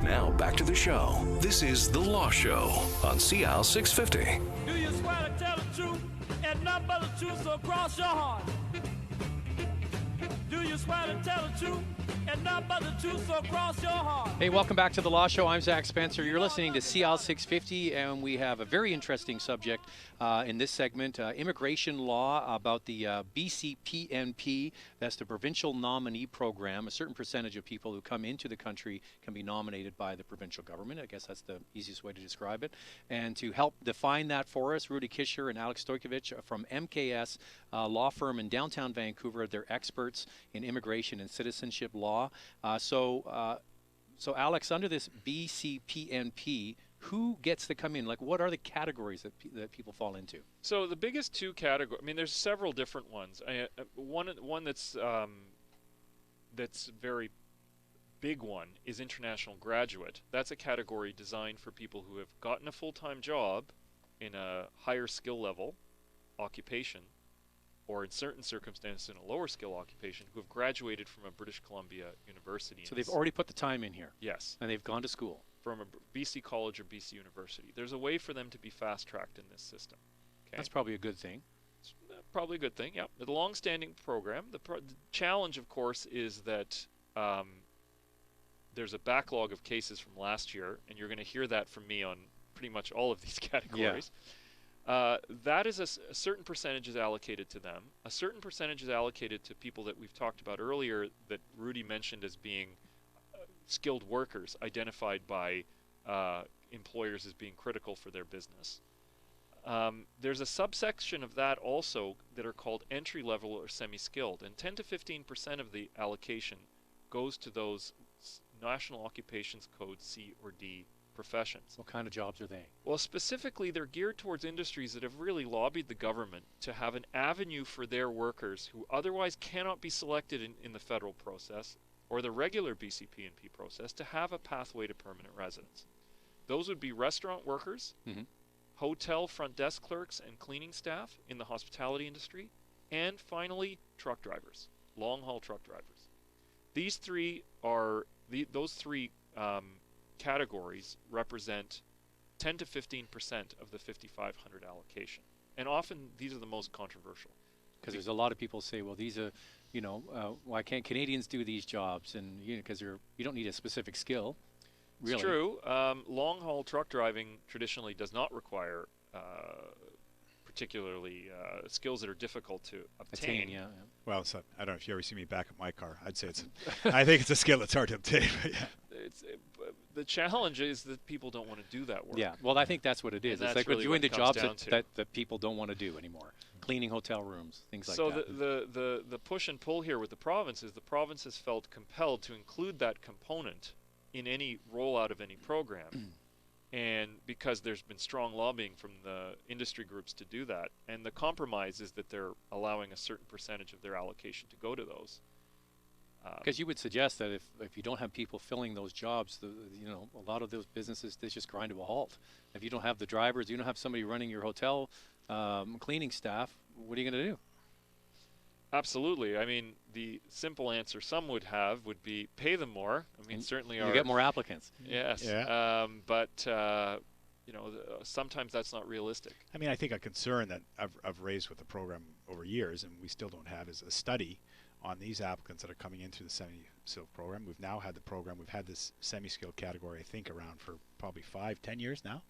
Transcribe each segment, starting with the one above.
Now back to the show. This is The Law Show on CL 650. Do you swear to tell the truth and nothing but the truth, so cross your heart? Do you swear to tell the truth and nothing but the truth, so cross your heart? Hey, welcome back to The Law Show. I'm Zach Spencer. You're listening to CL 650, and we have a very interesting subject in this segment, immigration law about the BCPNP. That's the Provincial Nominee Program. A certain percentage of people who come into the country can be nominated by the provincial government. I guess that's the easiest way to describe it. And to help define that for us, Rudy Kisher and Alex Stojkovic from MKS law firm in downtown Vancouver. They're experts in immigration and citizenship law. So Alex, under this BCPNP, who gets to come in? Like, what are the categories that people fall into? So the biggest two categories, I mean, there's several different ones. One that's very big one is international graduate. That's a category designed for people who have gotten a full-time job in a higher skill level occupation, or in certain circumstances in a lower skill occupation, who have graduated from a British Columbia university. So they've already put the time in here. Yes. And they've gone to school. From a BC college or BC university. There's a way for them to be fast-tracked in this system. Okay? That's probably a good thing. It's probably a good thing, yeah. The long-standing program, the challenge, of course, is that there's a backlog of cases from last year, and you're going to hear that from me on pretty much all of these categories. Yeah. That is a certain percentage is allocated to them. A certain percentage is allocated to people that we've talked about earlier that Rudy mentioned as being skilled workers identified by employers as being critical for their business. There's a subsection of that also that are called entry-level or semi-skilled, and 10 to 15% of the allocation goes to those National Occupations Code C or D professions. What kind of jobs are they? Well, specifically, they're geared towards industries that have really lobbied the government to have an avenue for their workers who otherwise cannot be selected in the federal process or the regular BCPNP process to have a pathway to permanent residence. Those would be restaurant workers, hotel front desk clerks and cleaning staff in the hospitality industry, and finally, truck drivers, long-haul truck drivers. These three are those three categories represent 10 to 15% of the 5,500 allocation, and often these are the most controversial. Because there's a lot of people say, well, these are, why can't Canadians do these jobs? And because you don't need a specific skill. Really. It's true. Long-haul truck driving traditionally does not require particularly skills that are difficult to obtain. Yeah. Well, so, I don't know if you ever see me back at my car. I'd say I think it's a skill that's hard to obtain. Yeah. The challenge is that people don't want to do that work. Yeah, well, I think that's what it is. And it's like really we're doing the jobs that people don't want to do anymore. Cleaning hotel rooms, things like that. So the push and pull here with the province is the province has felt compelled to include that component in any rollout of any program. And because there's been strong lobbying from the industry groups to do that. And the compromise is that they're allowing a certain percentage of their allocation to go to those. Because you would suggest that if you don't have people filling those jobs, a lot of those businesses, they just grind to a halt. If you don't have the drivers, you don't have somebody running your hotel cleaning staff, what are you going to do? Absolutely. I mean, the simple answer some would have would be pay them more. I mean, certainly you get more applicants. Yes. Yeah. But sometimes that's not realistic. I mean, I think a concern that I've raised with the program over years, and we still don't have, is a study on these applicants that are coming in through the semi-skilled program. We've now had the program, we've had this semi-skilled category, I think, around for probably 5-10 years now.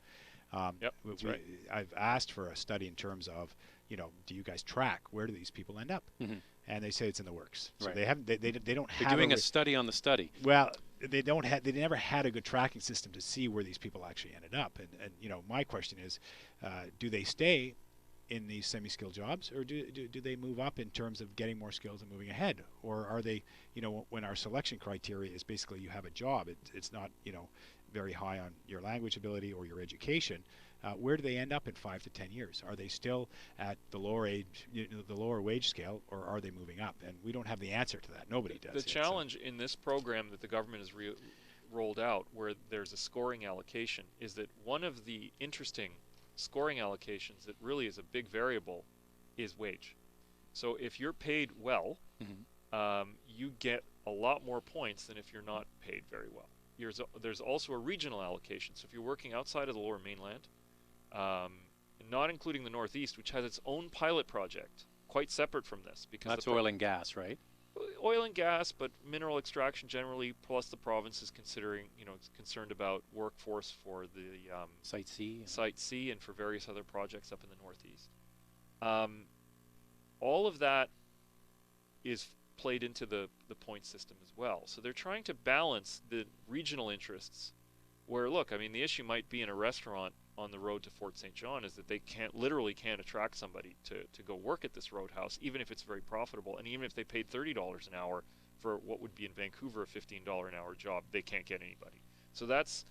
Yep, that's right. I've asked for a study in terms of, do you guys track where do these people end up? And they say it's in the works. So right. they haven't. They don't have. They're doing a study on the study. Well, they don't have. They never had a good tracking system to see where these people actually ended up. And my question is, do they stay in these semi-skilled jobs, or do they move up in terms of getting more skills and moving ahead, or are they, when our selection criteria is basically you have a job, it's not very high on your language ability or your education. Where do they end up in 5 to 10 years? Are they still at the lower age, the lower wage scale, or are they moving up? And we don't have the answer to that. Nobody does. The challenge in this program that the government has rolled out, where there's a scoring allocation, is that one of the interesting scoring allocations that really is a big variable is wage. So if you're paid well, you get a lot more points than if you're not paid very well. there's also a regional allocation. So if you're working outside of the Lower Mainland, not including the Northeast, which has its own pilot project, quite separate from this, because That's oil and gas, right? Oil and gas, but mineral extraction generally. Plus, the province is concerned about workforce for the Site C. Site C and for various other projects up in the Northeast. All of that is played into the point system as well. So they're trying to balance the regional interests. Where, look, I mean, the issue might be in a restaurant on the road to Fort St. John is that they literally can't attract somebody to go work at this roadhouse, even if it's very profitable, and even if they paid $30 an hour for what would be in Vancouver a $15 an hour job, they can't get anybody. So that's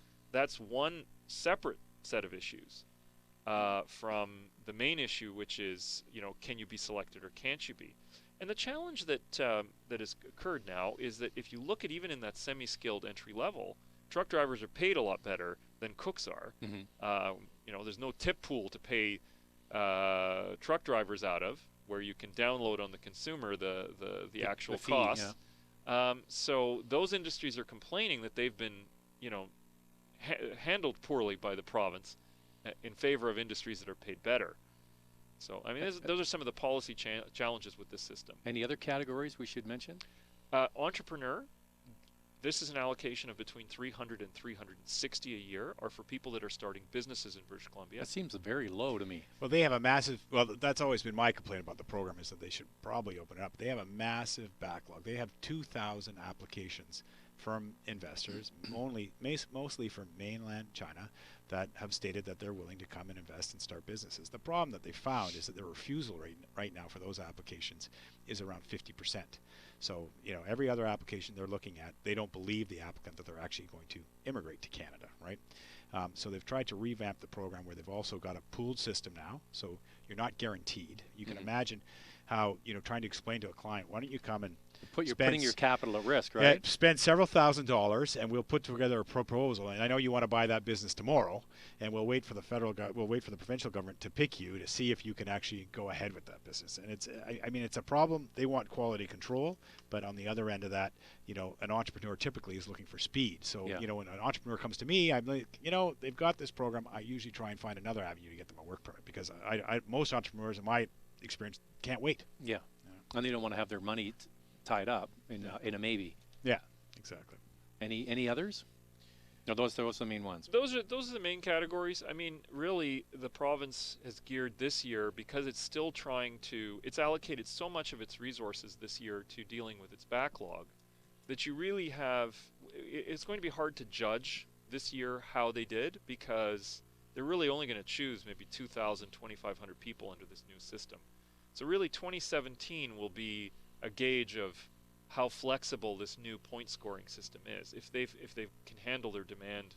one separate set of issues from the main issue, which is, can you be selected or can't you be? And the challenge that has occurred now is that if you look at even in that semi-skilled entry level, truck drivers are paid a lot better than cooks are. Mm-hmm. There's no tip pool to pay truck drivers out of, where you can download on the consumer the actual fee, cost. yeah. So those industries are complaining that they've been, handled poorly by the province in favor of industries that are paid better. So, I mean, those are some of the policy challenges with this system. Any other categories we should mention? Entrepreneur. This is an allocation of between 300 and 360 a year, are for people that are starting businesses in British Columbia. That seems very low to me. Well, they have a massive, that's always been my complaint about the program, is that they should probably open it up. They have a massive backlog. They have 2,000 applications from investors, mostly from mainland China, that have stated that they're willing to come and invest and start businesses. The problem that they found is that their refusal rate right now for those applications is around 50%. So, every other application they're looking at, they don't believe the applicant that they're actually going to immigrate to Canada, right? So they've tried to revamp the program where they've also got a pooled system now, so you're not guaranteed. You can imagine how, trying to explain to a client, why don't you come and You're putting your capital at risk, right? Yeah, spend several $1,000s, and we'll put together a proposal. And I know you want to buy that business tomorrow, and we'll wait for the provincial government to pick you to see if you can actually go ahead with that business. And it's a problem. They want quality control, but on the other end of that, an entrepreneur typically is looking for speed. So, Yeah. When an entrepreneur comes to me, I'm like, they've got this program. I usually try and find another avenue to get them a work permit, because most entrepreneurs, in my experience, can't wait. Yeah. And they don't want to have their money tied up in a maybe. Yeah, exactly. Any others? No, those are the main ones. Those are the main categories. I mean, really, the province has geared this year, because it's still it's allocated so much of its resources this year to dealing with its backlog, that you really it's going to be hard to judge this year how they did, because they're really only going to choose maybe 2,000, 2,500 people under this new system. So really 2017 will be a gauge of how flexible this new point scoring system is. If they can handle their demand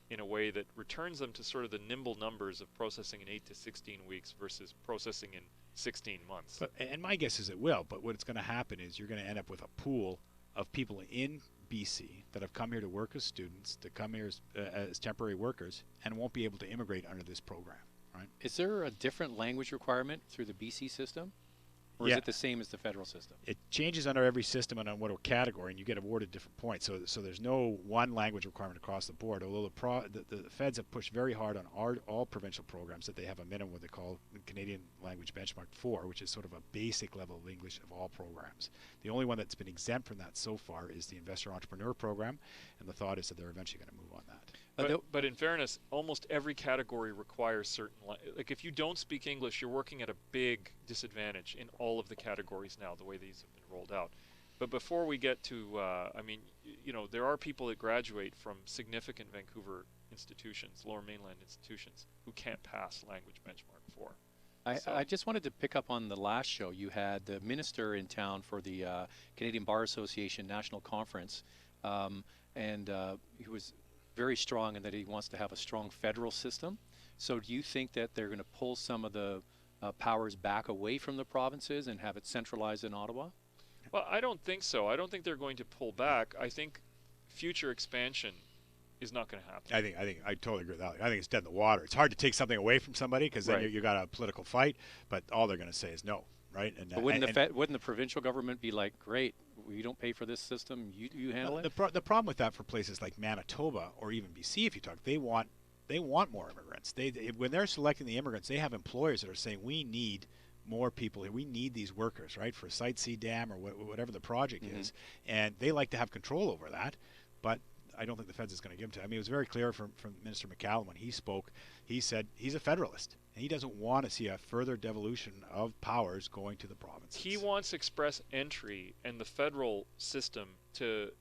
in a way that returns them to sort of the nimble numbers of processing in 8 to 16 weeks versus processing in 16 months. And my guess is it will, but what's going to happen is you're going to end up with a pool of people in BC that have come here to work as students, to come here as temporary workers, and won't be able to immigrate under this program, right? Is there a different language requirement through the BC system? Or is it the same as the federal system? It changes under every system and on what category, and you get awarded different points. So there's no one language requirement across the board, although the feds have pushed very hard on all provincial programs that they have a minimum, what they call Canadian Language Benchmark 4, which is sort of a basic level of English of all programs. The only one that's been exempt from that so far is the Investor Entrepreneur Program, and the thought is that they're eventually going to move on that. But in fairness, almost every category requires certain, like if you don't speak English, you're working at a big disadvantage in all of the categories now, the way these have been rolled out. But before we get to, there are people that graduate from significant Vancouver institutions, Lower Mainland institutions, who can't pass Language Benchmark 4. I just wanted to pick up on the last show. You had the minister in town for the Canadian Bar Association National Conference, and he was very strong in that he wants to have a strong federal system. So do you think that they're going to pull some of the powers back away from the provinces and have it centralized in Ottawa? Well, I don't think so. I don't think they're going to pull back. I think future expansion is not going to happen. I totally agree with that. I think it's dead in the water. It's hard to take something away from somebody, because then you got a political fight, but all they're going to say is no, right? And but wouldn't the provincial government be like, great, we don't pay for this system. You handle it. The problem with that for places like Manitoba or even BC, if you talk, they want more immigrants. When they're selecting the immigrants, they have employers that are saying we need more people here. We need these workers, right, for Site C Dam or whatever the project is, and they like to have control over that. But I don't think the feds is going to give them to. I mean, it was very clear from Minister McCallum when he spoke. He said he's a federalist, and he doesn't want to see a further devolution of powers going to the provinces. He wants express entry and the federal system to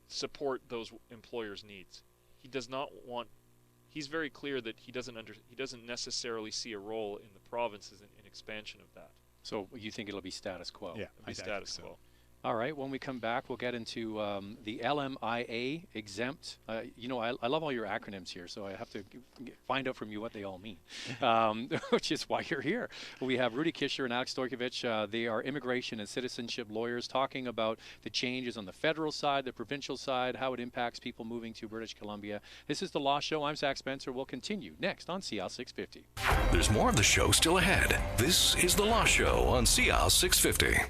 support those employers' needs. He does not want. He's very clear that he doesn't necessarily see a role in the provinces in expansion of that. So you think it'll be status quo? Yeah, It'll be status quo. All right, when we come back, we'll get into the LMIA exempt. You know, I love all your acronyms here, so I have to find out from you what they all mean, which is why you're here. We have Rudy Kisher and Alex Stojkovic. They are immigration and citizenship lawyers talking about the changes on the federal side, the provincial side, how it impacts people moving to British Columbia. This is The Law Show. I'm Zach Spencer. We'll continue next on CL 650. There's more of the show still ahead. This is The Law Show on CL 650.